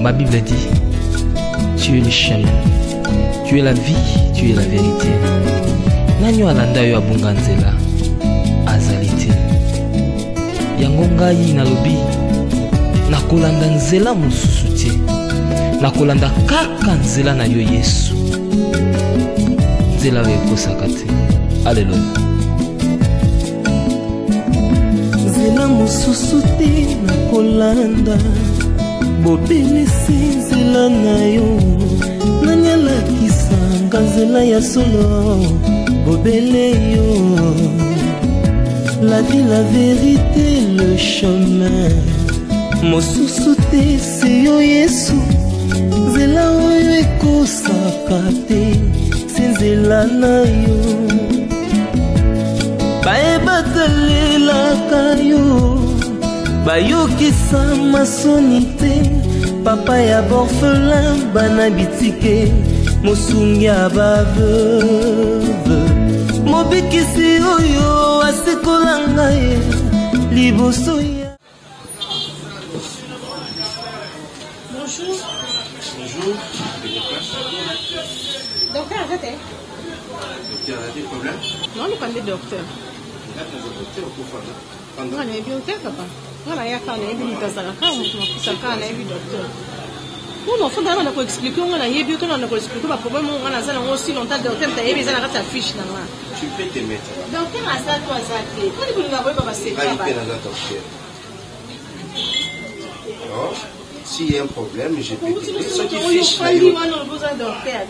Ma Bible dit, tu es le chemin, tu es la vie, tu es la vérité. Nanyo alanda yo abunga nzela azalite. Yango ngai nalobi nakolanda nzela mosusu te. Nakolanda kaka nzela na yo Yesu. Nzela oyo ekosaka te. Alleluya. Nzela mosusu te nakolanda. Bobelisi nzela na yo nani alakisanga nzela ya solo bobele yo. La vie, la vérité, le chemin mosusu te se yo Yesu. Nzela oyo ekosaka te se nzela na yo. Bayebatalelaka yo bayokisa masoni te. Papa ya borphelin bana bitike mosungi ya baveuve. Mobikisi oyo asekola ngai liboso ya. Bonjour. Bonjour. Docteur, arrêtez. Docteur, a des problèmes? Non, on parle de docteur. Docteur, pourquoi? On a un bibliothèque, papa. On a un bibliothèque. Docteur. On faut d'abord expliquer, on a un bibliothèque, on a expliqué le problème, on a ça aussi longtemps, docteur, tu as eu besoin de ta fiche. Tu peux te mettre là. Docteur, à ça, toi, ça, tu peux nous avoir pas passé. Alors, s'il y a un problème, je peux t'aider. Ce qui fiche.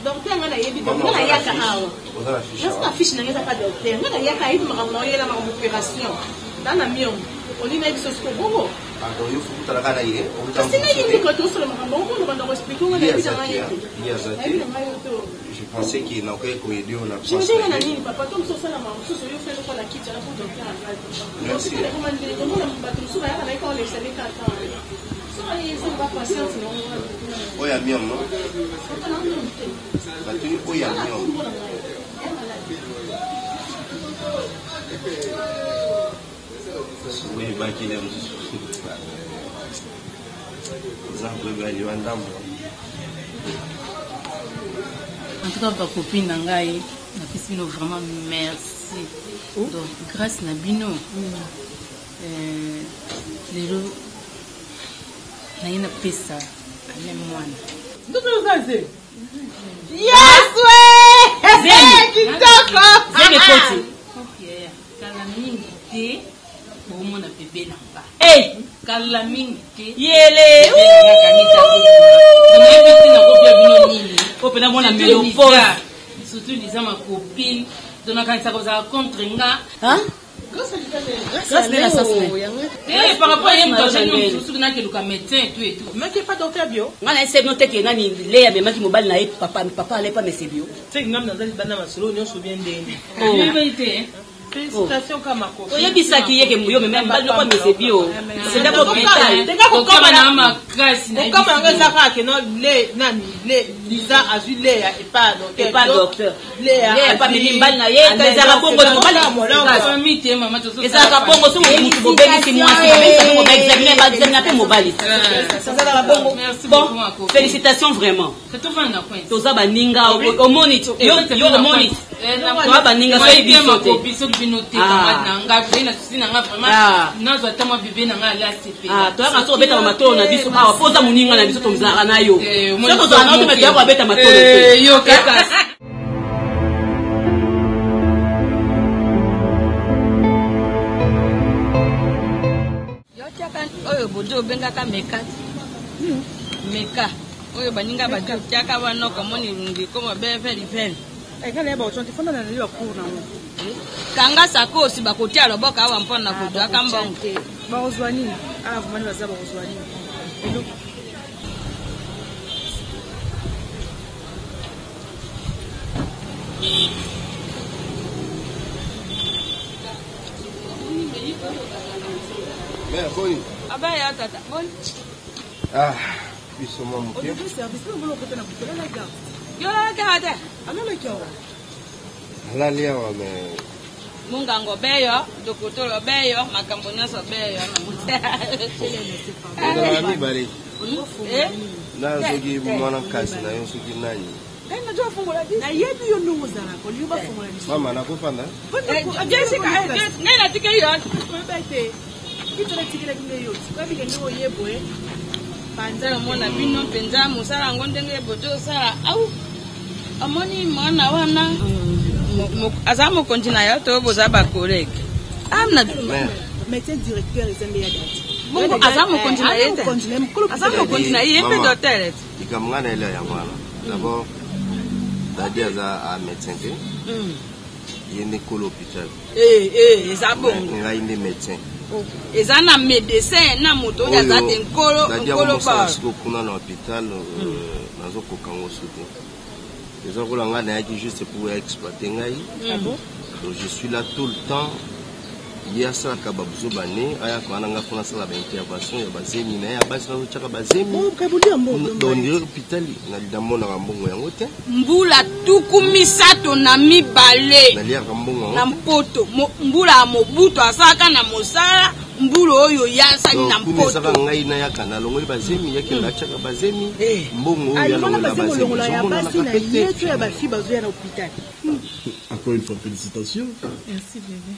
Docteur, on a un bibliothèque. On a la fiche. La fiche n'a pas de docteur. On a une opération. Dans la mienne, on dit que c'est ce qu'on veut. Alors, il faut que tu aies je pensais qu'il n'a aucun coïdé en absence. Merci. Oui, à mieux, non? Oui, à mieux. Oui, baki leo en tout cas, ma copine Nangaï, la piscine vraiment merci. Donc, grâce à Bino, les gens, il y a une pesta, même moi. Yes, ouais! Calamité, pour mon bébé là-bas. Hey! Calamité. Yele! Surtout les ma copine, donc quand ça contre nga. Hein? Grâce à la par rapport à une surtout que le médecin et tout. Mais qui pas docteur bio? On a essayé de noter que nani les mais qui mobile na papa allait pas mais c'est bio. C'est une dans les bananes solo on se souvient de. Félicitations comme ma copine. Oya bisaki yeke muyo mais même pas mais c'est bio. C'est d'abord vital. Comme na grâce na. Comme on ça que non les nani les Lisa azule et pas docteur. Les pas mais mbal na ye quand ça rabongo la famille te maman to so. Et ça rabongo so mutu bobeli c'est moi c'est moi examiner pas examiner pe mobile. Ça rabongo. Bon, félicitations vraiment. C'est tout fan na point. Toza baninga au monitor. Yo monitor. Toi baninga so biso binoté na nga na sina nga vraiment nazo tamo bébé na nga la CP. Toi ka so beta mato na biso awa poza muninga na biso tomzaka na yo. So to na to beta ko beta mato. Yo kaka. Yo chaka oyo bojo bengaka meka. Meka. Oyo baninga bajo chaka wana komoni rungi koma beveli veli. Ekale ba otonti fona na yo cours na mo. Kanga sako si bakotia loboka awa mpona kudwa kambongo. Ba ozwani. Ah, vumani baza ba ozwani. beyo tata. Bon. Ah, biso mwa moke. Au service, nous voulons que tu aies la garde. Yo la garde. Alors, le cœur. Halali awa mais Mungango beyo, dokotolo beyo, makambo nyonso beyo na mibale. Eh? Na soki mwana kasi na yo soki nani. Najua fungola disi. Na yebi yo nungu zala ko liba fungola disi. Mama nakufanda? Jessica, ngai na tike yo. Bete. Kitole tikile kile yo. Kwa bile ndo yebo Panza mona bino penza musala ngondenge bojo sala au. Amoni mwana wana. Azamo kontina yo to boza ba collègue. Amna médecin directeur ezembe ya dati. Bongo azamo kontina yete. Azamo kontina yembe d'hôtel. Ikamngana ile ya mwana. D'abord Dadi aza médecin te. Yende ko l'hôpital. Eza bongo. Ngai ndi médecin. Eza na médecin na moto ya za te nkolo nkolo ba. Dadi kuna na hôpital nazo ko kango soute. Les gens qui juste pour exploiter ngai. Donc je suis là tout le temps. Il y a ça kababzo bane aya ko ananga fona sala ba intervention ya bazemi na ya basi na chaka bazemi. Dans l'hôpital na lidamona ngambongo yango te. Mbula tuku misato na mibale. Na lia ngambongo. Na mpoto mbula mobuto asaka na mosala. Mbulo oyo yasa na mpoto. Saka ngai na yaka na longo bazemi yake na chaka bazemi. Mbongo oyo ya longo la bazemi. Ya basi na yetu ya bafi bazo ya na hôpital. Encore une fois félicitations. Merci bébé.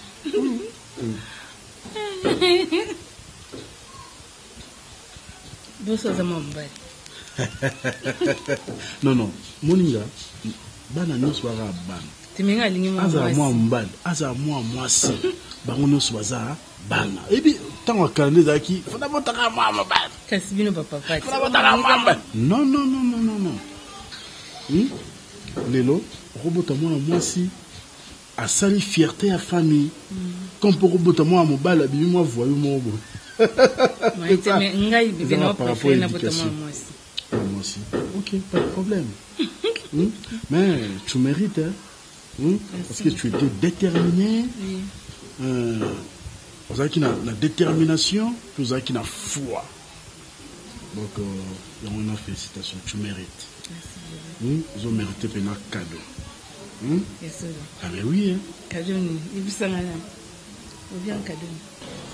Bonsoir Zamambali. Non, moninga bana nyonso baza bana. Timenga lingi mwa aza mwa mbali, aza mwa mwasi. Bango nyonso baza bana. Ebi tango kalende zaki, fona botaka mwa mbali. Kasi bino papa pati. Fona botaka mwa mbali. Non. Lelo, robota mwa mwasi. A sali fierté à famille. Comme pour robota mwa mobile, bibi mwa voyou mwa bo. Ngai bébé na préféré na bota mwa mwasi. Moi aussi. Ok, pas de problème. Mais tu mérites, hein? Parce que tu étais déterminé. Vous avez la détermination, vous avez la foi. Donc, on a félicitations, tu mérites. Vous avez mérité un cadeau. Ah mais oui, hein? Cadeau, il vous s'en a. Ou bien cadeau.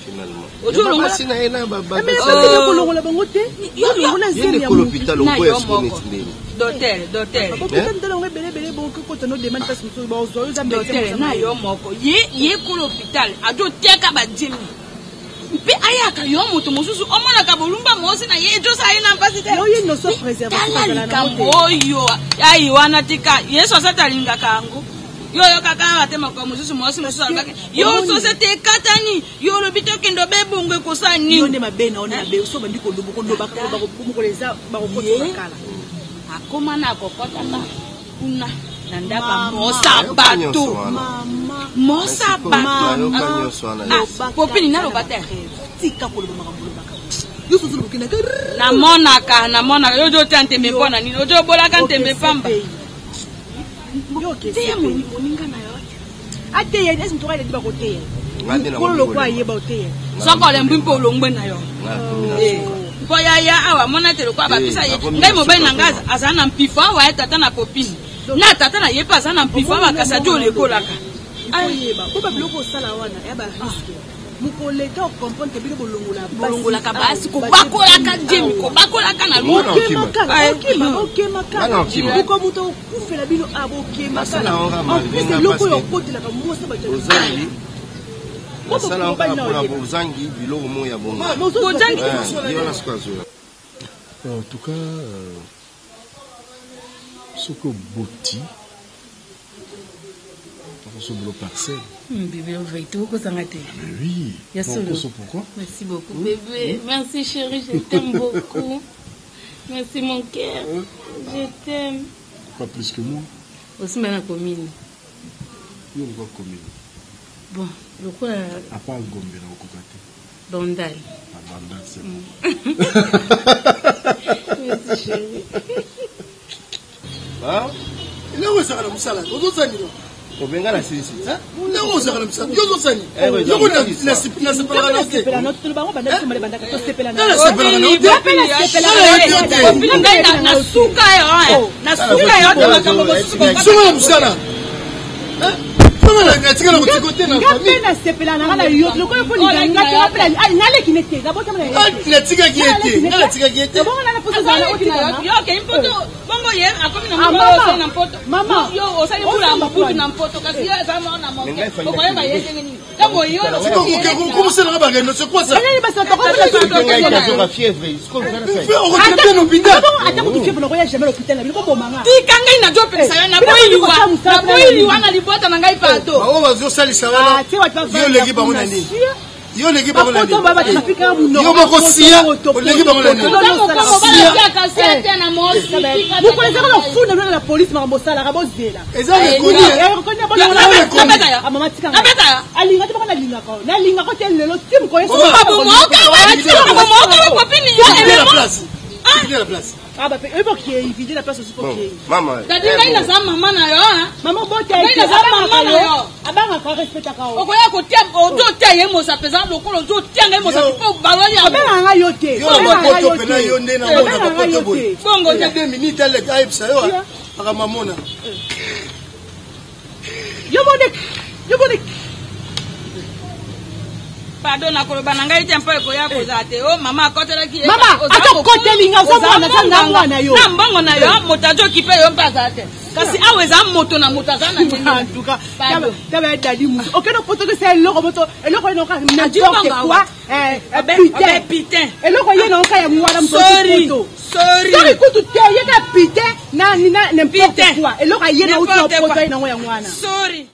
Finalement. Aujourd'hui, si na ena baba. Mais ça c'est pour l'ongola bangote. Yo ngona zemi ya l'hôpital on peut expliquer. Docteur. Pourquoi ndela on belé bon ko to no demande parce que ba ozo yo za docteur na yo moko. Ye ko l'hôpital. Ajo teka ba jimi. Mpe ayaka yo moto mosusu omona ka bolumba mosi na ye jo sa ina mpasi te. Yo ye no so préservatif za la na moyo. Ai wana tika Yesu asatalinga kango. Yo kaka batema kwa mosusu mosi alaka. Yo société katani. Yo lobito kendo bebungwe kosani. Yo ne mabena ona be so bandi ko ndobo ko ndoba ko leza ba ko kala. Akoma na kokota na kuna nandaka mosa bato popini na lobata tika ko loba makambo yo so zo kina na mona yo jo tante me pona ni jo bola kan tembe pamba yo ke te moninga na yo ate ye esi mtoka ile diba ko te ko lo kwa ye ba te soko le mbimpo longwe na yo ko ya awa mona te lo kwa ba pisa ye ngai mo bena ngaza azana mpifa wa tata na popini na tata na ye pa azana mpifa wa kasajo le kolaka ayeba ko ba bloko sala wana ya ba riske muko leta comprendre que bino bolongola ka basi ko bakola ka jemi ko bakola ka na luka ok makala ko muto kufela bino aboke makala en loko yo koti la ka mosa ba ozangi masala ngapona bozangi biloko moya bongo bozangi yona sikazo. En tout cas ce que boti ce boulot parcelle. Bébé, on va y tout sangaté. Oui. Pourquoi? Merci beaucoup, bébé. Merci, chérie, je t'aime beaucoup. Merci, mon cœur. Je t'aime. Pas plus que moi. Aussi, ma commune. Il y a une commune. Bon, le quoi? À part Gombe, là, au Kokate. Bandal. Bandal, c'est bon. Merci, chérie. Ah? Il est où ça, la moussala? obenga na silisi ndenge ozalaka na misala yo ozosani yoko nasepelaka na te nasuka songa na mosala natikala kotiko te na natikaki ete natikaki ete bongo ye akomi na mpoto na mpoto mama yo osali kula mputu na mpoto kasi yo eza mona mo okoyeba ye ndenge nini kamo yo komusala ba ngeno c'est quoi ça ele basa to ko fièvre on au hôpital ata ko fièvre ko ya jamais l'hôpital na biko bomanga tikanga ina jo pesa yo na boili wana libota na ngai pato bawo bazosalisa wana yo leki bango na nini yo leki bango na nini yo moko siya leki bango na nini mukoleza ko funda na police makambo sala ka bozela eza rekoni mama tikanga alinga te bana linga ko na linga ko te lelo tim ko yeso la place ah bah il faut qu'il vide la place aussi pour qu'il maman dadinga ina za mama na yo maman bote ina za mama na yo abanga ka respecta ka o okoya ko tia ozo tia ye mo sa pesa lokolo ozo tia ngai mo sa po baloni ya abanga yo te yo boto pena yo nde na mona ba poto boy bongo ya 2 minutes ale ka ipsa yo aka mamona yo bonek pardon nakoloba na ngai te mpo ekoya koza te o mama akotelaki mama akotelinga ozomona sanga mwana yo na mbongo na yo moto azokipe yo mpaza te kasi awa eza moto na moto aza na ntuka taba dadi musu okeno poto ke c'est eloko moto eloko eno ka n'importe quoi putain eloko yeno ka ya mwana moto sorry kutu te yena putain na n'importe quoi eloko yena uto poto yena ngo ya mwana sorry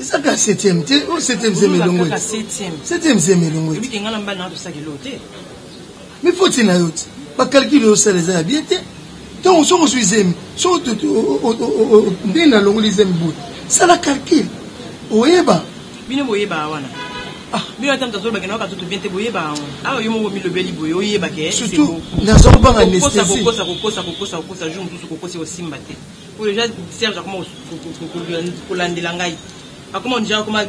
eza ka 7e te o 7e zemelongo 7e zemelongo mi foti na yo te bakalkile osala eza ya bie te ntango soko ozwi zemi soko ndenge nalongoli zemi boye sala calcule oyeba bino boyeba wana bino ata mtazo bakena ka tutu bien te boyeba awa yo mo milobeli boye oyeba ke surtout nazo banga anesthésie kokosa jour mususu kokosi osimba te pour déjà Serge akoma kolandela ngai akoma déjà akoma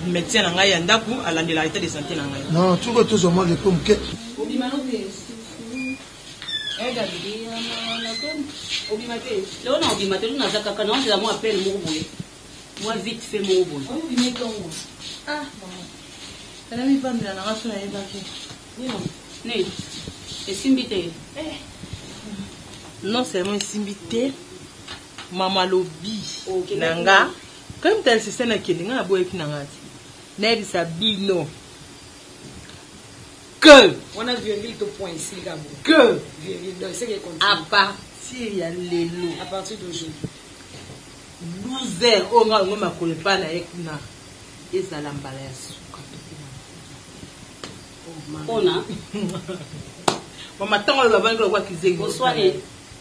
médecin na ngai ya ndaku alandela état de santé na ngai non tuko tozoma repos moke leo na obimate tunaza kaka naonzela mwa appel moko boye mwa vite fait moko boye kana mipambela na ngaso na yebaki ne esimbi te non seulement esimbi te mama lobi nanga comme tel système akende nga na boyeki na ngati nayebisa bino que on a virgule to point ici gabo que virgule c'est que à partir ya lelo à partir d'aujourd'hui 12 heures o nga ngoma kolepa na ekuna ezala mbala ya suka ona mama tango lo bavani kwa kizengi oswane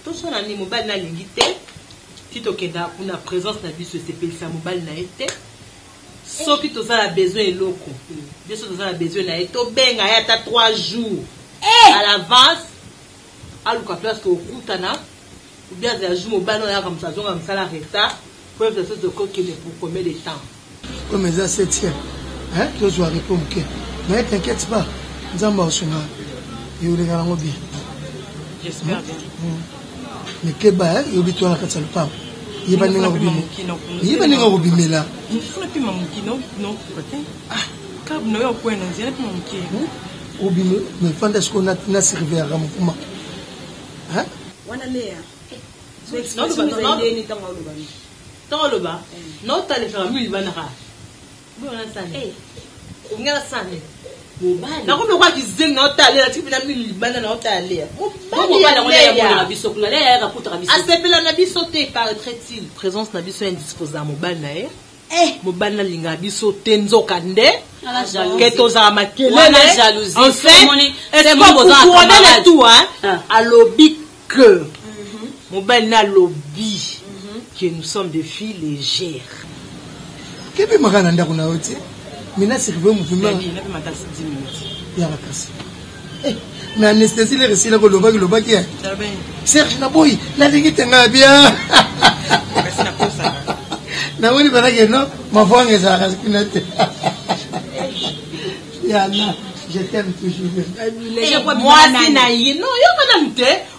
to sona ni mobile na lingi te ti tokenda kuna présence na biso sepelisa mobile na ete soki tozala besoin eloko biso tozala besoin na ye tobenga ye ata 3 jours à l'avance aluka place tokutana ou bien azala jour mobile no yaka moto azonga mosala retard po efesa tokokende pour combien de temps comme eza 7e tozwa repos moke mais t'inquiète pas nzambe aosunga yoleka nango bien j'espère bien mais keba yobi to na kati ya lupango yeba ndenge akobimela funa pima mokino kote kabu na yo okwena nzela pima mokino obime mais fanda siko na servir mokuma wana lea ntango oloba naotalefaka mili banaka bona sane ongela sane nakomi kwa kizengi naotalela tiki pena mili libanda naotalela asepela na biso te paraîtrait-il présence na biso indisposable mobali na ye mobali nalinga biso te nzoka nde ke tozala makelele enfin tout alobi que mobali na alobi que nous sommes des filles légères kebimaka na ndako na yo te Maintenant, c'est que vous me filmez. Il y a la casse. Mais anesthésie, les récits, le bac, Serge Naboui, la ligue est bien. Na woni balage non ma voix est à Yana, je t'aime toujours. Moi Sinaïe, non,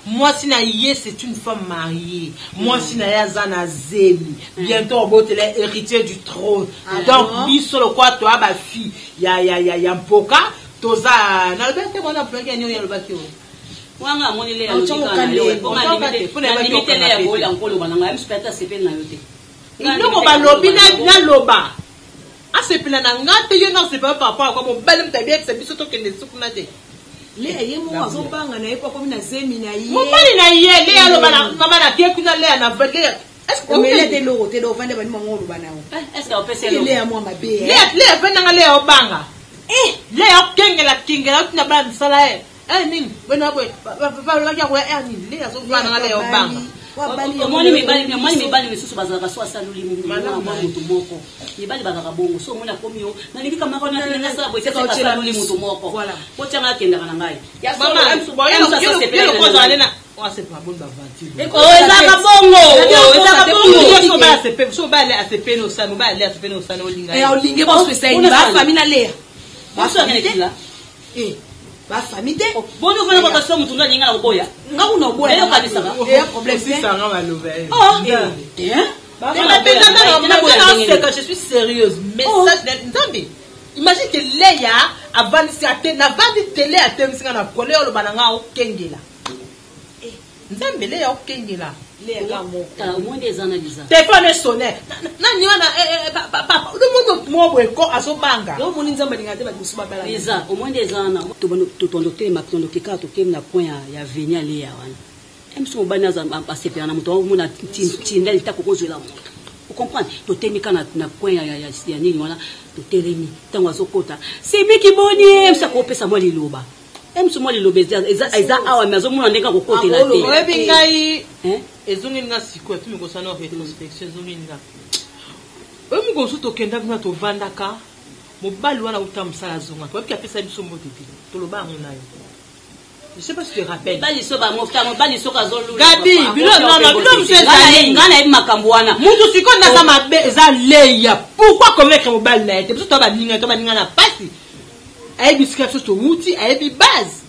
moi Sinaïe, c'est une femme mariée. Moi Sinaïe Zana Zemi. Bientôt on va être héritier du trône. Donc lui sur le quoi toi ma fille, ya Mpoka, toza na le bête on a plein gagné ya le bakio. Wanga moni le ya le limite le ya bola nkolo bananga am speta sepel na yote. Non ba lobi na loba. Ah c'est plein na ngate yo non c'est pas papa comme mon bel m'ta bien c'est biso to kende sukuna te. Le yemo wazo banga na yepo comme na zemi na ye. Mon bali na ye le ya loba na mama na tie kuna le na vele. Est-ce que mais le de l'eau te do vande ba ni mongo loba na o. Est-ce que on peut se le ya moi ma be. Le venda le o banga. Le ya kengela kuna ba msala e. Nini bwana boy ba la ya wa nini le ya so bana le o banga. Moni mibali misusu bazaka so asaluli mungu mutu moko mibali bazaka bongo so mona komio na libika makona na sa boy sesa asaluli mutu moko voilà bochanga kenda kana ngai ya so yo ko za lena wa se pa bon ba vanti ezaka bongo ba se so ba le asepe no sa no ba le asepe no sa no linga olinge bo so sai ba famille le ba so ngela ba famille te bono fana kwa so mutunga linga na boya nga uno boya leo kabisa ba problème c'est ça nga maloba je suis sérieuse message d'Nzambe imagine que Léa avant si atteint na vandi télé atteint singa na kole lo bananga o kengela Nzambe Léa o kengela Léa mo ta mo des analyses téléphone sonné na ni wana papa le monde mo boy ko asobanga yo moni Nzambe ngate ba kusuba bala Lisa au moins des ans to tondo te maktondo kika to kem na point ya venir Léa wana emso bana za asepera na muto mona tindeli ta kokozela muto vous comprenez to temika na point ya nini wana to telemi tango azokota sebi kiboni emsa ko pesa mo liloba emso mo liloba eza awa mazo mona ndenga kokotela te oyebi ngai ezongi nga siko tu miko sana rétrospection ezongi nga oyebi ngo so to kenda kuna to vandaka mobali wana utamsala zonga to oyebi apesa biso mbote te to loba ngonayo. Je sais pas si tu te rappelles. Bali soba mofta mo bali soka zolu. Gabi, non, monsieur Zali. Ngana ebi makambwana. Mutu siko na za mabe za leya. Pourquoi convaincre mo bal na ete? Parce que to ba ninga na pasi. Ebi scripture to wuti, ebi base.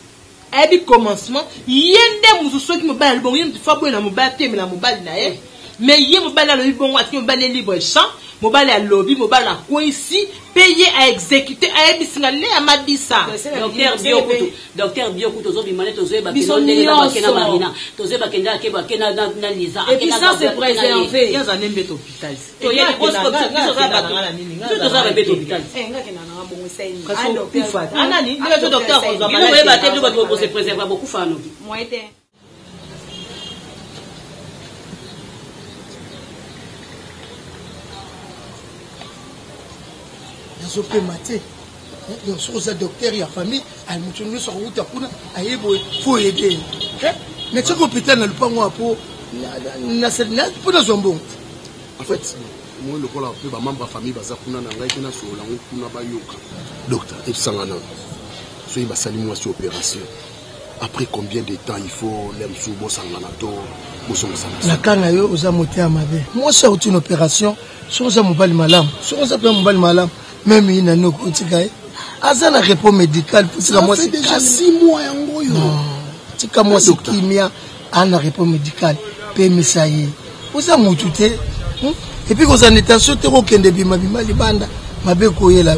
Ebi commencement, yende musu so ki mo bal bon yem fa bo na mo bal te me na mo bal na e. Mais yé mo bal na le bon wati mo bal libre champ. Mobile à lobby, mobile à quoi ici, payé à exécuter, à ebisnalé à Mabissa. Docteur Biokuto, Zobi Manet, Zeba, Kena Marina, Tozeba Kenda, Keba, Kena, Naliza. Et puis ça, c'est préservé. Il y a un embêté hôpital. Il y a des grosses comme ça, il y a un hôpital. Il se préserve beaucoup. Moi, Zopé maté. Donc, sur un docteur et la famille, elle m'a dit sur route à Pouna, il faut aider. Mais ce hôpital n'a pas moi pour la zombon. En fait, moi, le rôle un peu, membre de la famille, Bazakuna, Nangaïkena, sur la route, Kuna Bayoka. Docteur, et Sangana, soyez ma salimation sur opération. Après combien de temps il faut l'aime sous Bossanganato, Bossanganato? La canne, aux amotés à ma vie. Moi, c'est une opération, sur un mobile malam, sur un mobile malam. Même il n'a pas de Azana repos médical pour ça moi c'est déjà 6 mois en gros. C'est comme moi c'est kimia un repos médical PMI ça y est. Vous a motuté et puis vous en êtes sûr te okende bima libanda mabe koyela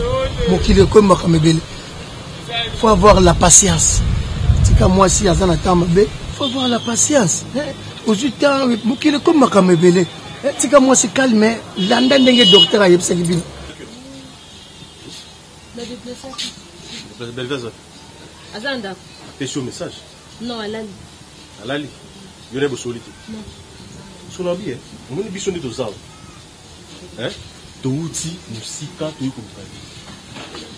mokile ko makamebele. Faut avoir la patience. C'est comme moi si Azana tamabe, faut avoir la patience. Aux temps mokile ko makamebele. C'est comme moi c'est calme landa ndenge docteur ayebisa libina. Belveza. Azanda. Pêche au message. Non, Alali. Alali. Il y a des solitudes. Non. Sur la vie, on est bisonné de ça. Hein? De outils, musika, tout comme ça.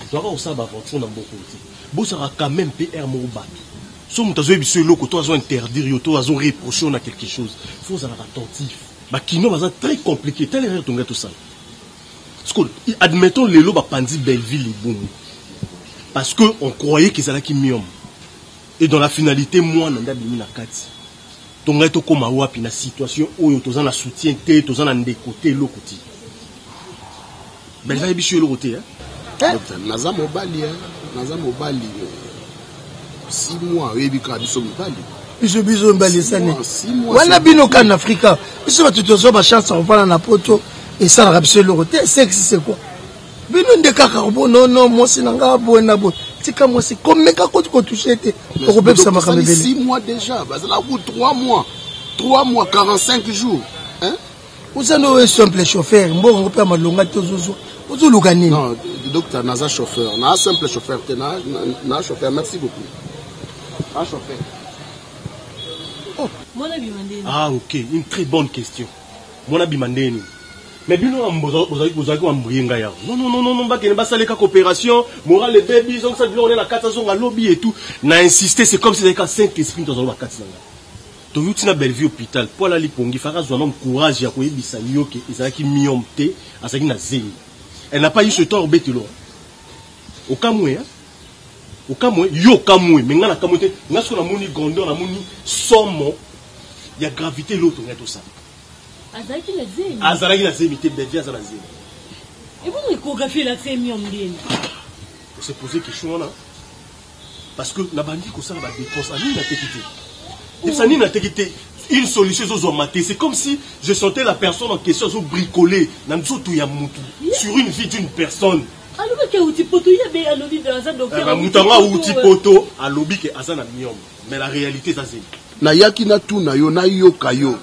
Tu vas aussi avoir aventure dans beaucoup de outils. Bon, ça va quand même PR mon bac. Si on a besoin de l'eau, tu vas interdire, tu vas reprocher à quelque chose. Il faut être attentif. Mais qui n'est pas très compliqué. Tel est tout ça. Admettons les lots Pandi Belleville et bon. Parce qu'on croyait qu'ils allaient qui mieux. Et dans la finalité, moi, Nanda Bimina Kati. Donc, on comme à Wapi, la situation où on a soutien, on a des côtés, l'autre côté. Belleville est bichou l'autre côté. Naza Mobali, 6 mois, oui, Biso Mobali. Biso Mbali, ça n'est. Voilà, Binoka en Afrique. Biso va tout ma chance, on va dans la poto, et ça, la bichou l'autre côté. C'est quoi? Bino de Kakarbo, non, moi, c'est Nanga, Boenabo. C'est comme moi, c'est comme mes cacottes qu'on touchait. Au Beb Samakame. 6 mois déjà, bah, là, 3 mois. 3 mois, 45 jours. Hein? Vous avez un simple chauffeur. Bon, on peut malonga tozozo. Vous avez l'organisme. Non, docteur, n'a un chauffeur. N'a un simple chauffeur. N'a un chauffeur. Merci beaucoup. Un chauffeur. Oh. Ah, ok. Une très bonne question. Mon abimandeni. Mais bien, vous avez non, coopération, morale les bébés, on est la 400 à lobby et tout. On a insisté, c'est comme si c'était 5 esprits dans la 400. Donc, vous avez Belleville hôpital, pour la lipongi, il faut avoir un courage, il y a des gens qui ont été à ce qu'il elle n'a pas eu ce temps au bételo. Au Kamoué, au Kamoué, yo Kamoué, mais on a Kamoué, on a sur la moni grandeur, la moni somme, il y a gravité l'autre, on a tout ça. Azalaki la zemi. Azalaki la zemi, t'es Belleville, Azalaki la zemi. Et vous échographiez la zemi en bien. On s'est posé question là. Parce que la bandit comme ça va dépenser, Ani n'a quitté. Ani n'a quitté. Une solution aux maté. C'est comme si je sentais la personne en question sur bricoler sur une vie d'une personne. Alors que outil poto, il y avait un lobby de Azan docteur. Moutanga outil poto, un lobby que Azan a mis. Mais la réalité c'est ça. Na yaki na tu na yo na yo kayo.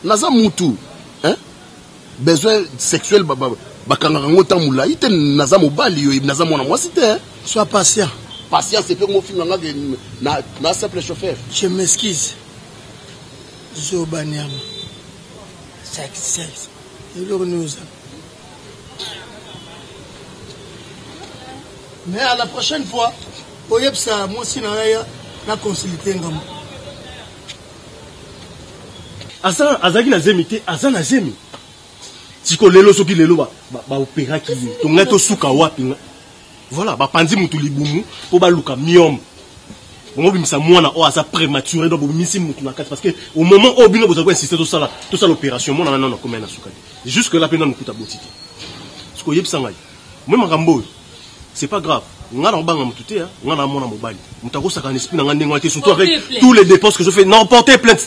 Naza mutu, hein? Besoin sexuel bakangango tamula ite naza mobali yo naza mona moi c'était. Sois patient. Patient c'est pour mon film na simple chauffeur. Je m'excuse. Zobaniam. Sex. Mais à la prochaine fois, au Yepsa, moi si na consulté ngam. Azaki na zemi te, azana zemi. Tiko lelo soki lelo ba opéra ki to ngato suka wapi. Voilà, ba pandi mutu libumu po ba luka miom. Bon bimisa mwana o asa prématuré donc bimisi mutu na kati parce que au moment où bino vous avez insisté tout ça l'opération mona na comme na suka. Jusque là pena mukuta botiti. Tiko yebisa ngai. Moi makambo c'est pas grave. On a mon mobile. On esprit surtout avec tous les dépenses que je fais. Non, portez plainte.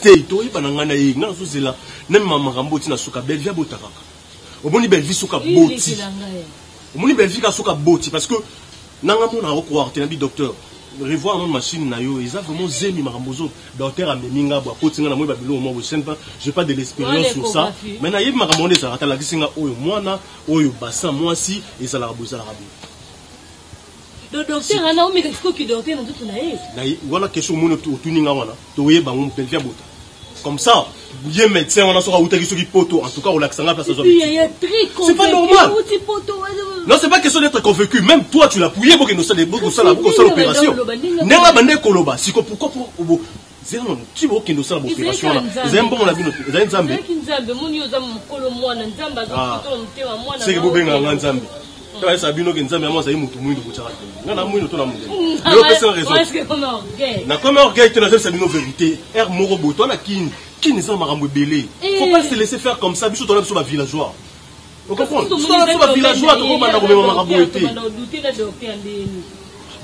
Même maman Ramboti na suka Belleville botaraka. Au moni Belleville suka boti. Au moni Belleville ka suka boti parce que nanga mona recours te nabi docteur. Revoir notre machine na yo, ils ont vraiment zemi marambozo docteur ameminga bo kotinga na moi babilo mo bo senpa, j'ai pas de l'expérience sur ça. Mais na yeb maramondé ça atala kisinga oyo mwana oyo bassin moi si et ça la boza la rabi. Le docteur a naomi qu'est-ce que docteur na tout naïf. Voilà question mon tuninga wana. To yeba mon Belleville bota. Comme ça, bien médecin on a sora outaki soki poto en tout cas au laxanga place ça. C'est pas normal. Non, c'est pas question d'être convaincu. Même toi tu l'as pouillé pour que nous ça l'opération. Nenga bande koloba. Si pourquoi pour zéro tu veux que nous ça l'opération là. Zembo on a vu notre Nzambe. C'est que vous benga Nzambe. Ça ça bino que Nzambe moi ça y mutu mwindu kuchaka. Ngana mwindu to na mungu. Le personne raison. Na comme orgueil tu n'as ça bino vérité. Er moro boto na kin ça marambo belé. Faut pas se laisser faire comme ça biso to na biso ba villageois. Vous comprenez? C'est un villageois to ko banda ko mema marambo été.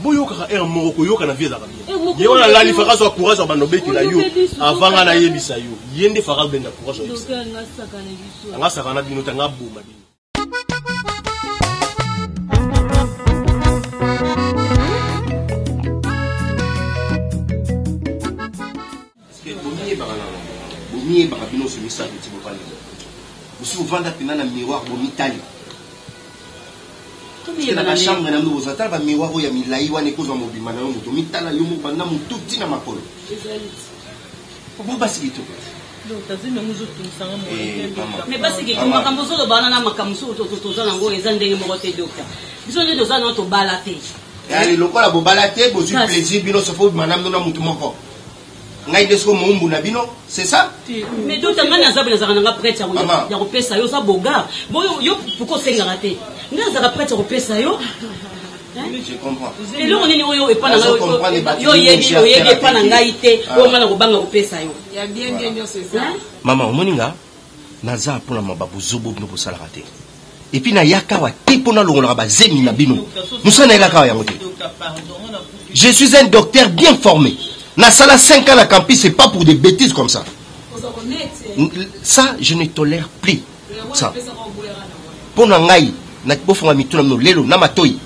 Boyo ka er moro ko yo kana vie za kabia. Ye wana la lifaka so courage ba no beki la yo avant na yebisa yo. Yende fara benda courage yo. Nga sakana bino tanga boma bino. Bomi ba bino sur ça petit peu parler. Vous vous vendez pendant un miroir bomi tali. Dans la chambre na nous attend ba miroir ya milai wana ko zo mobima na muto mitala yo mo banda muto tina makolo. Pourquoi pas si tout? Donc t'as vu même nous tout ça mais parce que comme makambozo do banana makamso to za nango ezandenge mo te docteur. Biso de do za na to balate. Ya le lokola bo balate bo du plaisir bino so fo manam na muto moko. ngai desko mombu na bino, c'est ça? Mais docteur ngana za bela za prêtre ya ko pesa yo sa boga. Bon yo pourquoi senga raté? Ngana za prêtre ya ko pesa yo. Je comprends. Et là on est yo pas na yo yebi pas na ngai te, o ngana ko banga ko pesa yo. Ya bien c'est ça. Maman omoninga naza pona mababu zobo bino ko sala raté. Et puis na yaka wa te pona longola ba zemi na bino. Musa na yaka ya ngote. Je suis un docteur bien formé. Na sala 5 ans à la campus, c'est pas pour des bêtises comme ça. Ça, je ne tolère plus. Ça. Pour nangai, na bofonga mituna no lelo na matoi.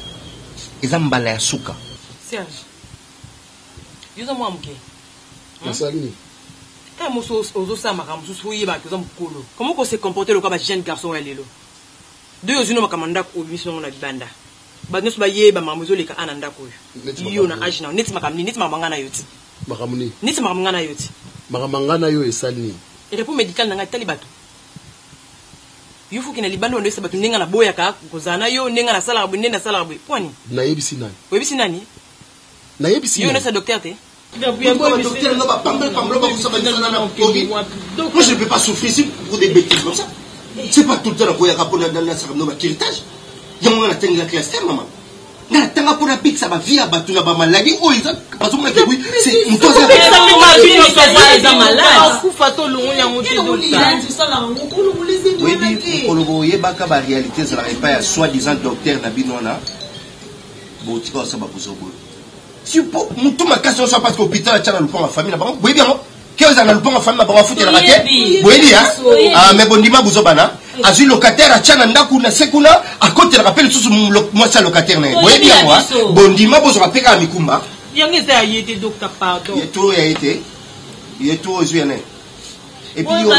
Ezambala ya suka. Serge. Yoza mwa mke. Nasalini. Eh moso ozo sa makamu susu yeba ke zo mkolo. Comment qu'on s'est comporté le comme un jeune garçon ya lelo. Deux yozino makamanda ko biso na banda. Ba noso ba yeba mamuzo leka ananda ko. Yo na age na neti makamni neti mamanga na yoti. Makamuni. Neti mamanga na yoti. Makamanga na yo esalini. Et repos médical nanga tali bato. Yo faut que na libando ndo sabatu ninga na boya ka kozana yo ninga na sala rabwe nenda sala rabwe. Kwani? Na yebisi nani? Webisi nani? Na yebisi yo na sa docteur te. Moi je ne peux pas souffrir ici pour des bêtises comme ça. C'est pas tout le temps la boya pour dans la salle de héritage. Il y a un atteint la classe maman. Na tanga pour la pizza ba via ba tuna ba maladie oh ils parce que oui c'est une chose oui kolobo yebaka ba réalité ça n'arrive pas à soi-disant docteur na binona botika ça ba bozobo si pour mutu makasi ça parce que hôpital tchana le pont en famille na bango oui bien que vous en le pont en famille na bango futi la raté oui bien ah mais bondima bozobana azui locataire a tchana ndaku na sekuna à côté de rappel tout moi ça locataire na oui bien moi bondima bozora peka mikumba yangi ça y était docteur pardon il est tout aux yeux. Et puis on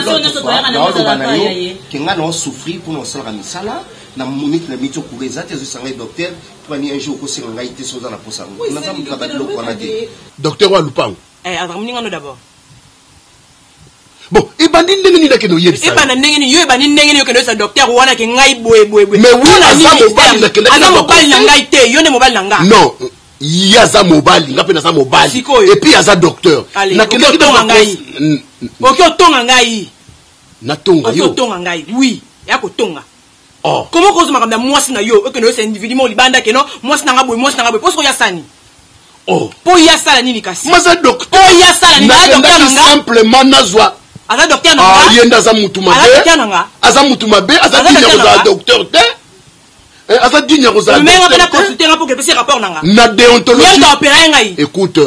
a souffrir pour nous salir misala na munit na mito kureza te zisanga docteur pour un jour ko singa ite so za na posa na za mukabati lo kwa nade docteur wa lupango atamninga no d'abord bon et bandi ndenge ni nakeno yebisa et bana ndenge ni yo bandi ndenge ni yo kendo sa docteur wana ke ngai boye mais oui aza mobali na ngai te yo ne mobali na ngai non yaza mobali ngape na za mobali et puis yaza docteur nakende kitonga ngai oki otonga ngai na tonga yo otonga ngai oui ya ko tonga oh comment cause makamda mwasi na yo okeno c'est individuellement libanda keno mwasi na ngaboy parce que ya sani oh po ya sala nini kasi maza docteur po ya sala nini docteur na simplement nazwa aza docteur na nga yenda za mutu mabe aza mutu mabe aza dinya za docteur te aza dinya za docteur mais on va consulter pour que petit rapport nanga na déontologie écoute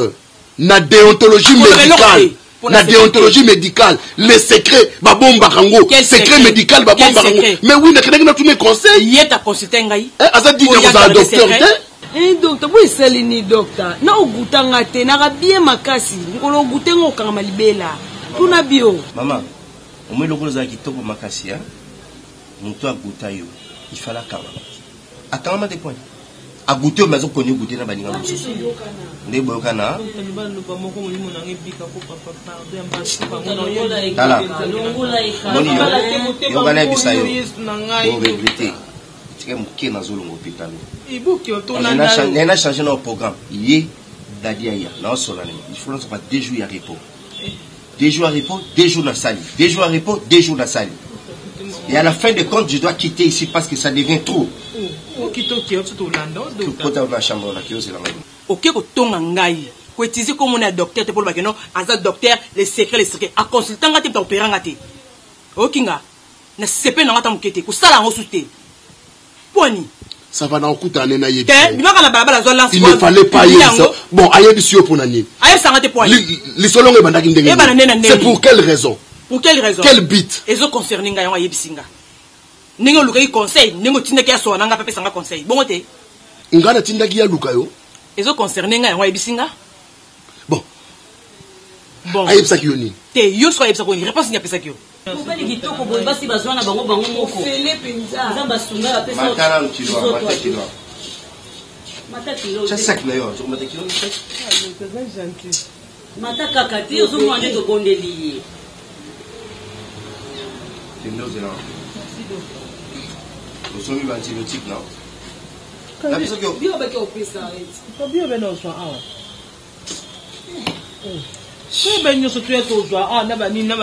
na déontologie médicale na déontologie médicale les secrets babomba kango secret médical babomba kango mais oui na tu me conseil yeta consulter ngai aza dinya za docteur te docteur boy salini docteur na ogutanga te na bien makasi ngolo gutengo kanga malibela tuna bio maman omwe lokolo za kitoko makasi ya muto aguta yo il fallait kanga akanga de point aguta mazo konyo guta na baninga muso nde boyokana tala moni yo gana bisa yo yo regrette tike muke na zolongo hôpital on a changé notre programme yé dadia ya na solane il faut pas 2 jours à repos 2 jours à repos 2 jours dans salle 2 jours à repos 2 jours dans salle et à la fin de compte je dois quitter ici parce que ça devient trop ok ko tonga ngai ko etizi ko mona docteur te pour ba keno aza docteur les secrets a consultant ngate ta opérer ngate okinga na sepe na ngata mukete ko sala ngosuté poni ça va na okuta na yebi bimaka na balabala zo lance il ne fallait pas yebi ça bon ayebi sio pour nani ayebi ça ngate poni li solongo bandaki ndenge c'est pour quelle raison quel but ezo concerning ngai ayebi singa ningo lukai conseil ningo tindaki ya so nanga papa sanga conseil bongo te ngana tindaki ya luka yo ezo concerning ngai ayebi singa bon ayebi ça ki yo ni te yo so ayebi ça ko ni réponse ni apesa ki yo Mobali kitoko boy basi bazwana bango moko. Fele penza. Nzamba sunga apesa. Matala mchilwa, matakilwa. Matakilwa. Chasa kinayo, tu matakilwa. Mataka kati ozo mwande to kondeli. Tendo zela. Oso mi antibiotique now. La biso kyo. Bio ba kyo pesa. Ko bio be no so awa. C'est bien, nous sommes tous les jours. Ah, n'a pas ni. Mais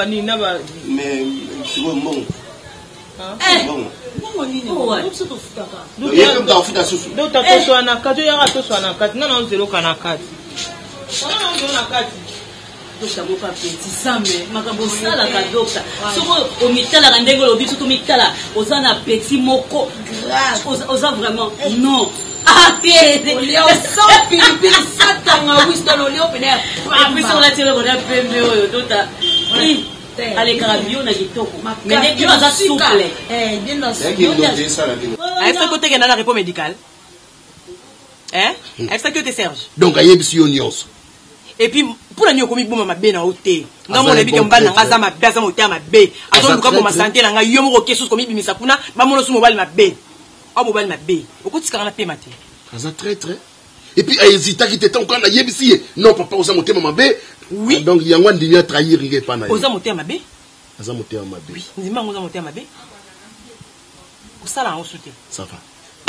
c'est bon. Bon. Donc, il y a un peu de donc, tu as tout en accord. Tu as tout en accord. Non, non, zéro en accord. Docteur petit ça mais makambo sala ka docteur soko au mitala ka ndenge lobi surtout mitala ozana petit moko oza vraiment non arrêtez olio sans pilipili satanga wisdom olio pena et puis sur la télé on a pembe oyo docteur allez carabio na kitoko mais dès que ça souple bien dans ce est-ce que côté na réponse médicale hein est-ce que tu Serge donc ayebisi onions. Et puis, pour la nuit, comme il m'a bien ôté. Dans mon avis, comme Bana, ma base, mon terme, ma baie. Attends, comme ma santé, la yomo, quelque chose comme il m'a puna, maman, son mobile, ma baie. Ah, mobile, ma baie. Au coup de ce qu'on a payé, maté. Ça, très, très. Et puis, hésita qui était encore là, yébisi. Non, papa, aux amotés, ma baie. Oui. Donc, il y a un qui vient trahir, il n'est pas là. Aux amotés, ma baie. Aux amotés, ma baie. Oui. Dis-moi, aux amotés, ma baie. Ça, là, on soutient. Ça va.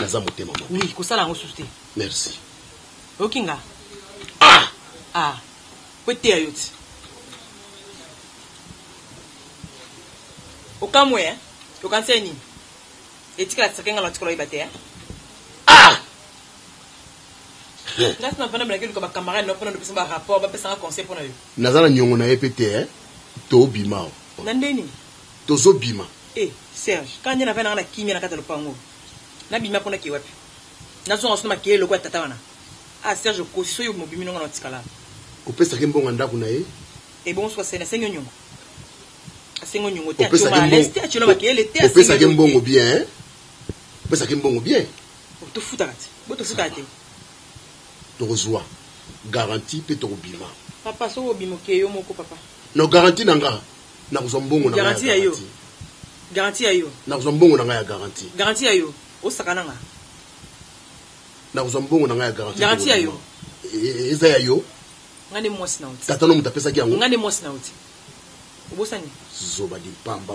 Les amotés, maman. Oui, ça, là, on soutient. Merci. Okinga. Ah, peut-être ayot. Au cas où, hein, au cas où, et tu as quelqu'un dans le colo ibaté, hein. Ah! Là, c'est pas mal que comme camarade, nous prenons un rapport, on un conseil pour nous. Nazana nyongo na épété, hein. To bima. Nandeni. Tozo bima. Eh, Serge, quand il y a un kimia na katalo pango. Na bima pour na kiwap. Na zo on se maquiller le quoi tatawana. Ah, Serge, ko soyo mo bimi na tikala. Opesa kembo nganda kuna ye et bon soit c'est na senyo nyongo asengo nyongo te atoma leste atilo makele te opesa kembo bien opesa kembo bien to futakati boto futakati to rozwa garantie pe to bima papa so obimo ke yo moko papa no garantie nanga na kuzombongo na garantie ayo na kuzombongo na ya garantie ayo osakana nga na kuzombongo na ya garantie ayo eza yayo ngane mwasi na uti tata no mutapesa ki yango ngane mwasi na uti obosani zoba di pamba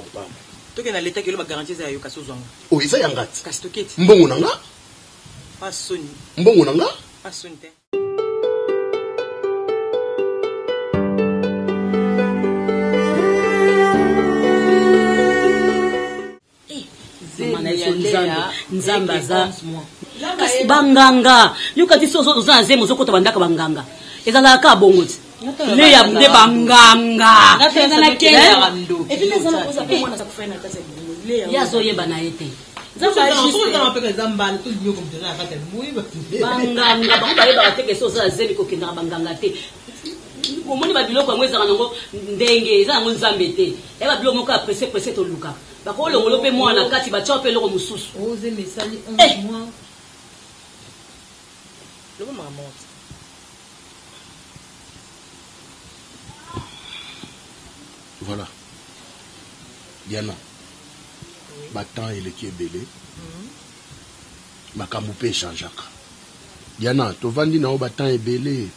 toke na leta kelo ba garantie za yo kaso zwango o isa yangati kasi toketi mbongo nanga pasoni mbongo nanga pasoni te nzamba za kasi banganga yokati soso za nzemo zokota bandaka banganga ezala ka bongo ti le ya nde banganga ya zo yeba na ete banganga bango bayeba teke soso za nzemi kokenda banganga te omoni ba biloko yango ezaka nango ndenge eza nango nzambe te eba biloko moko ya presse toluka bakolongolo mpe mwana kati batya mpe eloko mosusu voilà Diana batant eleki ebele makambo mpe echangeaka Diana tovandi nao batant ebele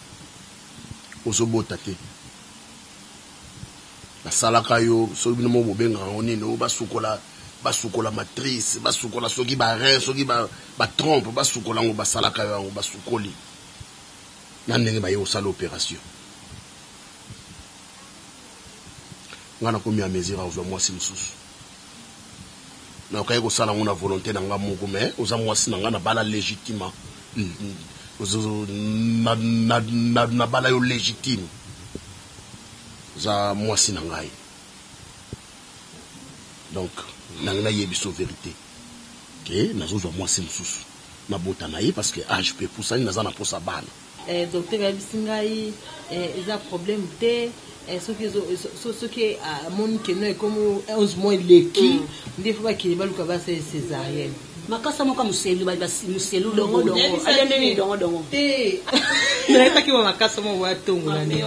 ozobota te basalaka yo soki bino mo bobengaka ngo nini basukola matrice basukola soki barein soki batrompe basukola yango basalaka yo yango basukoli na ndenge baye osala opération nga nakomi ya mesure ozwa mwasi mosusu nakoki kosala yango na volonté na nga moko mais oza mwasi na nga na bala légitimement na bala yo légitime oza mwasi na ngai donc nanga nayebiso vérité ke nazozwa mwasi mosusu nabota na ye parce que age pe pusani naza na posa bana docteur yabisi ngai eza problème te soki amoni ke no ekomi 11 mois eleki nde fo bakili baluka basa césarienne makasa moko muselu muselu dongo te nayebaki wa makasa moko watongola nde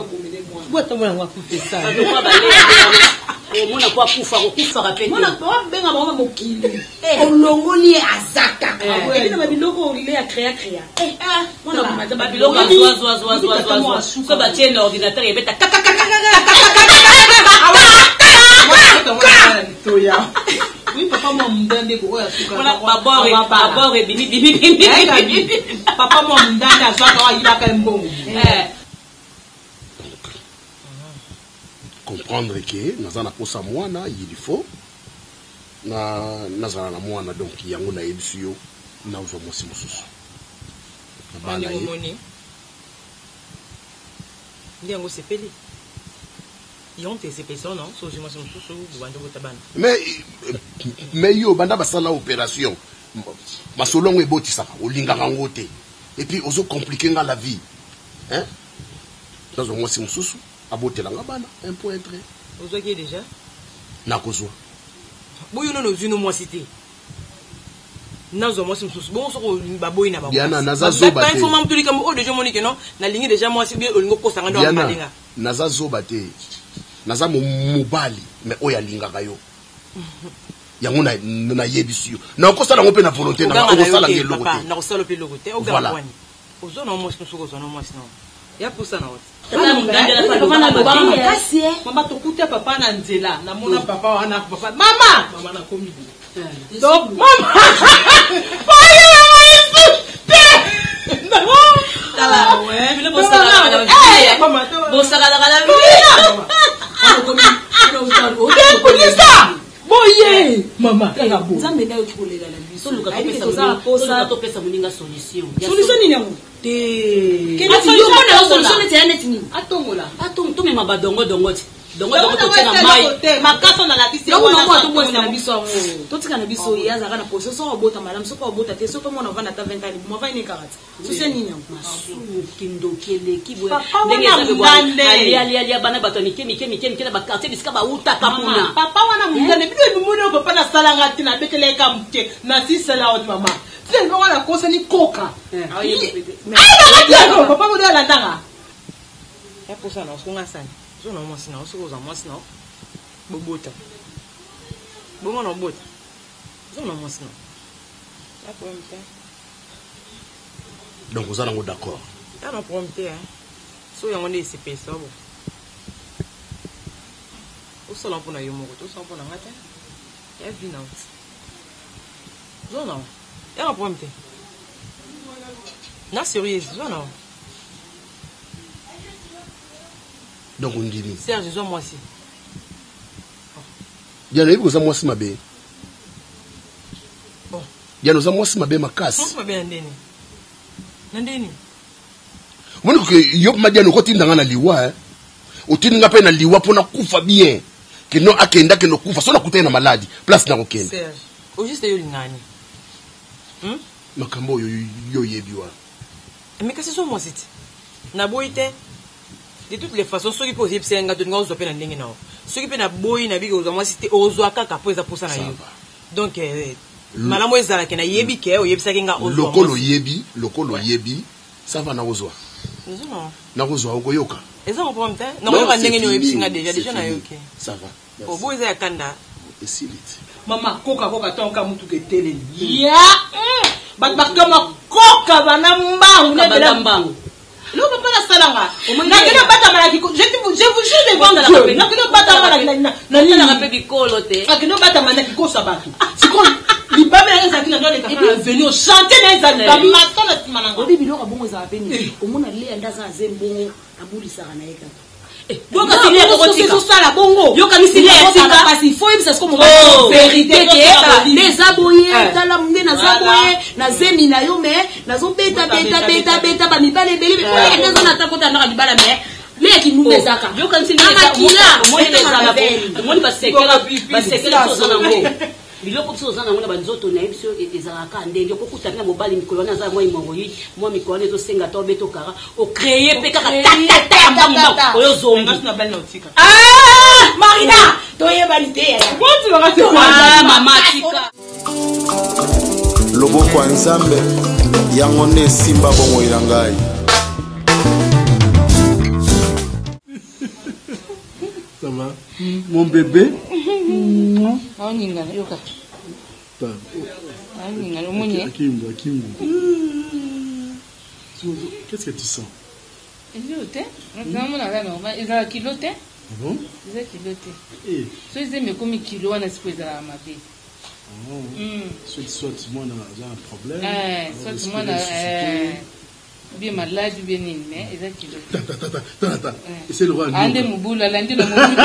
bwatombola ngo akufesa mona kwa kufa rapete mona kwa benga mama mokili olongoli azaka ina babiloko ile ya créa mona babiloko zwa ko batie na ordinateur ebeta oui papa mo mndande ko oya suka babor et bimi papa mo mndande azwa ka wa yibaka mbongo comprendre que naza na posa mwana il faut nazala na mwana donc yango na yebisi yo nazwa mwasi mosusu na bana ye ndiango sepeli yonte sepesi non so je mwasi mosusu bubanda botabana mais yo banda basala opération masolongo ebotisaka olingaka ngo te et puis ozo compliquer nga la vie hein nazwa mwasi mosusu abotelanga bana un point très ozwaki déjà nakozwa boyo nono zino mwasi te nazwa mwasi mosusu bongo soko baboyi na Diana naza zoba te information tulika mo déjà monique non na lingi déjà mwasi bien olingo kosanga ndo amalinga naza zoba te naza mobali mais oyo alingaka yo yango na yebisi yo na kosala ngo pe na volonté na kosala ngeloko te na kosala pe loko te ogala kwani ozona mwasi mosusu ozona mwasi no ya pusa na wote mama tokuta papa na nzela namona papa wana papa mama nakomi donc mama boye mama nzambe ndayo kikolela na biso luka topesa moninga solution nini yango tomema badongodongo ti dongodogototiana mai makasa na lakisi na biso totika na biso ye azalaka na position soko obota malamu soko obota te soki omona ovanda ata 20 ans mova ine karata sosia nini yango masumu kindokeleki boyealialia bana bato ya mike na bakartier bisika bautaka kuna papa wana mundane bino ebimoni oyo papa nasalanga te nabetelaeka moke nasisela oti mama tiengo wana kosani koka papa modo alandanga yaposana osonga sani zona mwasi na osokoza mwasi na bobota bongo na bota zona mwasi na ya problème te donc oza nango d'accord ya na problème te so yango nde esepesa bo osala mpona yo moko te osala mpona nga te ya vi na oti zona ya na problème te na sérieuse zona donc ondimi Serge zo mwasi Diana yebi koza mwasi mabe Diana oza mwasi mabe makasi mwasi mabe na ndeni moni ko yo Diana okotinda nga na liwa otinga pe na liwa pona kufa bien que no akenda que no kufa so na kutena maladi place na kokenda Serge o juste yo lingani makambo yo yebiwa mais kasi zo mwasi ti na boite de toutes les façons ceux qui posent psenga to ngao zopena ndenge nao ceux qui pena boy na biko za mwasi te ozwa kaka po eza posa na yo donc malamo ezala ke na yebi ke o yebisa ke nga ozwa lokolo yebi ça va na ozwa na ozwa okoyoka eza ko pomte na ko ndenge ni yebisinga déjà na yoke ça va o bo eza yakanda esilite mama koka tonka mutu ke tele ya bakama koka bana mbangu na bela mbangu lo papa na salanga na kino bata malaki je vous jure de vendre la paix na kino bata malaki na nini na paix bikolo te na kino bata malaki ko sabaki siko libabe na zakina ndo le kaka venir chanter na za matin na timananga obi biloko bongo za peni omona le ndaza zembo abulisa kana yeka donc c'est ko kotika sala bongo yo kanisi le tika parce il faut ça comme vérité que les aboyés tala munde na zaboyé na zemi na yo mais nazo beta ba mibale beli ko ya ndaza na takota na libala mais le ki nous bezaka yo kanisi le makila moni ba sekela so na ngo biloko biso ozana ngona banzoto na biso ezalaka ndenge kokuta na mobali mikolo na za moi mongoyi moi mikolo ezo senga to beto kara o créer pe kaka ta mbamba oyo zombi Marina toye balite mama tika loboko ya nzambe yango nde simba bongo ilangai ça va mon bébé qu'est-ce que tu sens? soit moi un problème bien malade bien nini mais eza kilo tata c'est le roi ande mubulu alandi no mubulu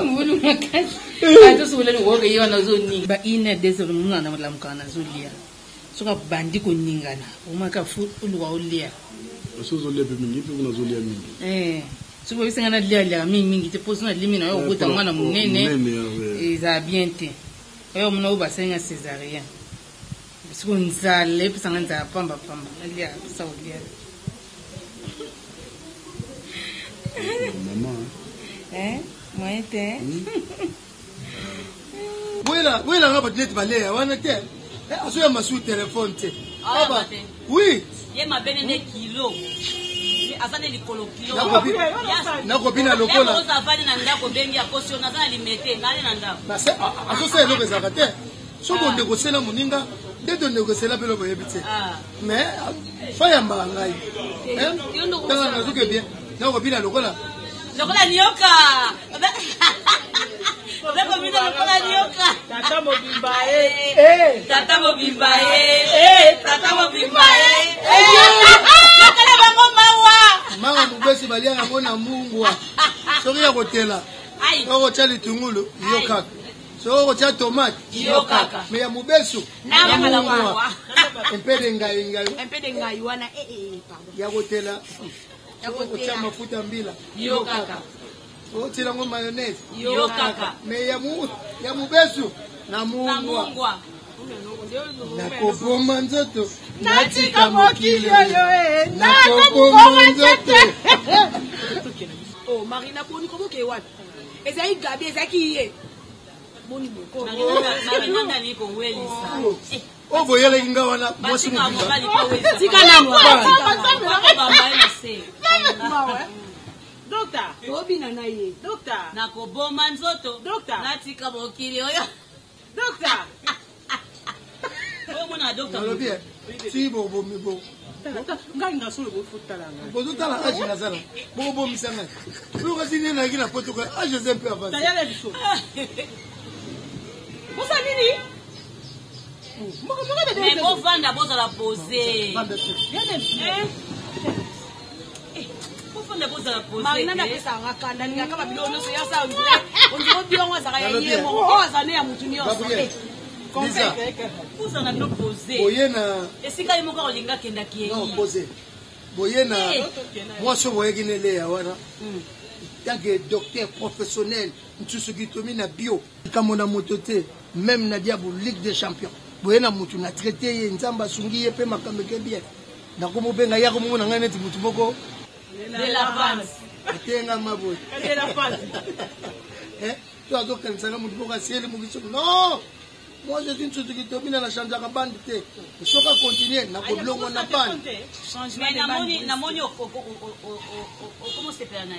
mubulu makasi ato so le wo ke yona zo ni ba ine deso muna na lamkana zo lia soka bandi ko ningana umaka fu ulwa ulia so zo le mingi pe kuna zo lia mingi so bo bisanga na lia mingi te poso na limina yo buta mwana munene eza bien te yo muna ubasenga césarien Parce nzale pisanga nzala pamba alia sa olia maman moite wela ngaba net balea wana te aso ya masu téléphone te aba oui ye mabene ne kilo azane likolo kilo na kopina lokola ya oza vani na ndako bengi ya kosio na zana limete ngale na ndako base aso se lo bezaka te so bonde ko sela muninga de donne ko sela pelo boyebi te mais faya mbala ngai tanga na zuke bien na kopina lokola nyoka Beko mina lokola nyoka. Tata mobimba Tata mobimba Tata mobimba Nakala bango mawa. Mama mubesi balia na mona mungwa. Soki ya kotela. Oko cha litungulu yo kaka. Soko cha tomate yo kaka. Me ya mubesu na mungwa. Empede ngai. Empede ngai wana pardon. Ya kotela. Oko cha mafuta mbila yo kaka. O tira ngo mayonnaise yo kaka. Me ya mubesu na mungwa. Na koboma nzoto natika mokili oyo na koboma nzoto. Oh Marina poni komo ke wana ezai gabi ezaki ye moni moko Marina ndani ko welisa o boyele inga wana mosi mubimba tika na mwa Docteur, tobina na ye docteur, na koboma nzoto docteur, natika mokili oyo docteur. Omo na docteur. Alo bien. Si bobo mi bo. Ngai ngasolo bo futala ngai. Bozo tala aji na zala. Bobo mi sanga. Lu kasi ni na gina poto ka aje zempe avance. Tayale biso. Bosa nini? Mais bon vanda boza la poser. Fonda boza la poser. Marina na pesa ngakanda ni ngakaba bilono so yasa ngure. Onzo biongo zaka ya yemo. Oza ne ya mutu nyonso. Lisa. Boza na bilo poser. Boyena. Esika yemo ka olinga kenda kiye. Non poser. Boyena. Moi so boyegi ne le ya wana. Yage docteur professionnel. Ntusu gitomi na bio. Kamona motote. Même na diabo Ligue des Champions. Boyena mutu na traité ye nzamba sungi ye pe makameke bien. Na komo benga ya komo na ngane mutu moko. De la France. Tenga maboy. De la France. Tu as donc pensé que mutu moko asieli mukiso. Non. Moi je suis tout qui domine la chambre de bande te. Il faut pas continuer na ko blongo na bande. Mais na moni comment se fait na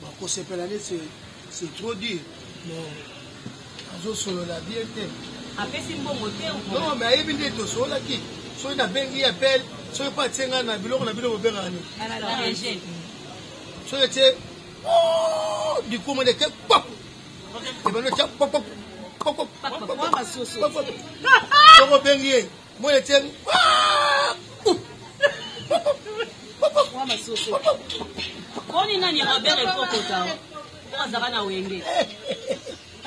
Ba ko se fait c'est trop dur. Non. Azo solo la bien te. Apesi mbongo te. Non mais ayebi nde to solo ki. So na bengi appel, so pas tsenga na biloko benga ni. So ete oh du coup mo de pop. Et ben le pop pop. Soko bengi mo ete Koni nani Robert Ekokota? Ozaka na wenge.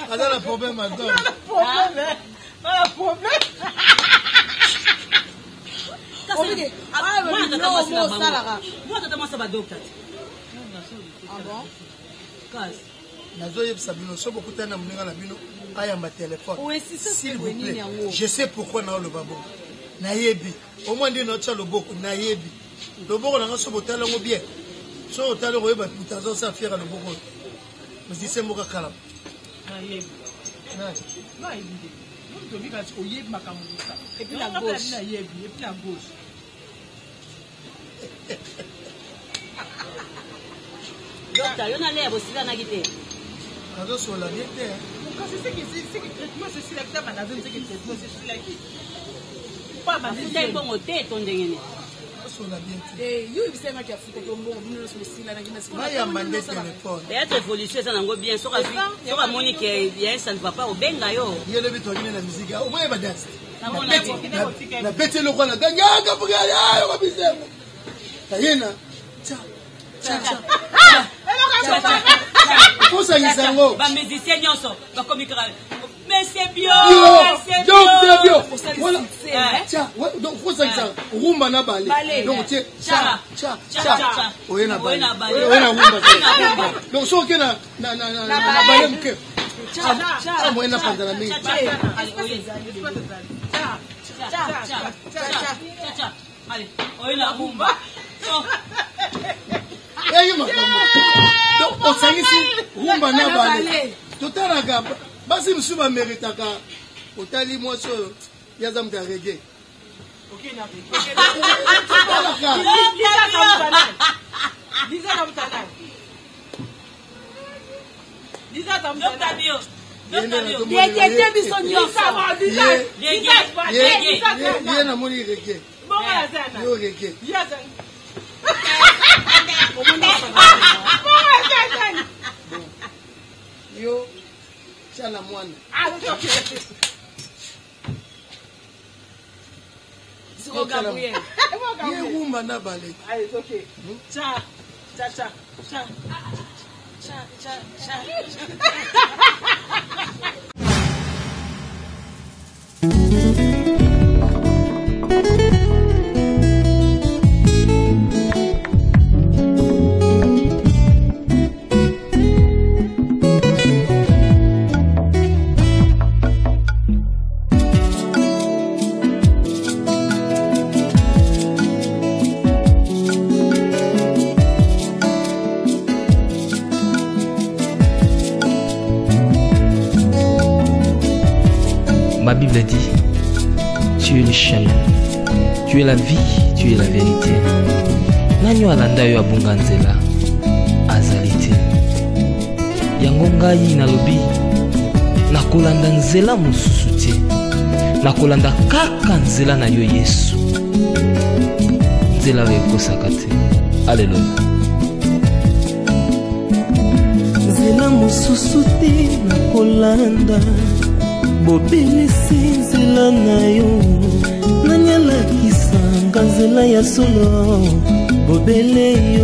Azala problème madame. Problème. Moi tata masa ba docteur. Ah bon? Kas. Nazoyebisa bino so bokutana muninga na bino ayamba téléphone. S'il vous plaît. Je sais pourquoi na le babo. Nayebi. Au moins ndi notre loboko nayebi. Loboko na so botala ngo bien. So otala ngo yeba tutazo sa fiera loboko. Mais c'est moka kala. Nayebi. Nayebi. Et puis la gauche. Docteur, yon a l'air aussi là na gite. Azo so la bien te. C'est que traitement c'est sur la table c'est que traitement c'est sur la qui. Pas ma tête bon hôtel ton dengene. Il y a évolution ça n'ango bien sur la moni qui y a ça ne va pas au benga yo. Il y a le but de la musique. Au moins badas. La bête le roi la danga Gabriel ayo kabisa. Tayena. Cha. Faut ça yisango. Ba musicien nyonso ba komikra. Mais c'est bio. Voilà. Donc faut ça yisango. Rumba na balé. Donc tiens. Cha. Oyena balé. Oyena rumba. Donc so ke na balé mke. Cha. Moi na pandana mingi. Allez, oyena rumba. Donc on s'agisse rumba na balé. Totalaga basi msuba meritaka otali moso yaza mta reggae. OK na reggae. Yo, chala mwana. C'est Gabriel. Ye rumba na balé. Allez, OK. Cha. Ma Bible dit, tu es le chemin, tu es la vie, tu es la vérité. Nanyo alanda yo abunga nzela azalite. Yango ngai nalobi nakolanda nzela mosusu te. Nakolanda kaka nzela na yo Yesu. Nzela oyo ekosaka te. Alleluya. Nzela mosusu te nakolanda. Bobelisi nzela na yo nanyalakisanga nzela ya solo bobele yo